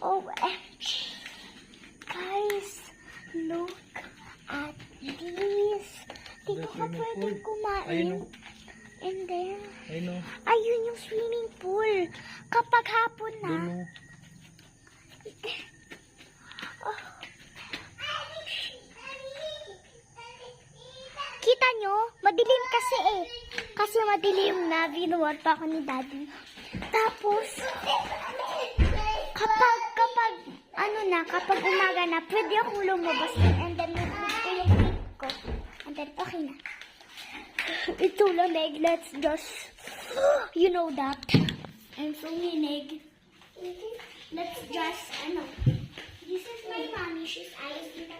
OMG. Guys, look at this. Dito ka pwede kumain. Ayun o. And then, Ayun o. ayun yung swimming pool. Kapag hapon na, Ayun o. kita nyo, madilim kasi eh. Kasi madilim na, binuwag pa ako ni Daddy. Tapos, kapag umaga na, pwede akong lumabas and then lumabas ko yung feet ko. And then, okay na. Ito lamig, let's just, you know that. I'm so hinig. Let's just, this is my mommy, she's ice in the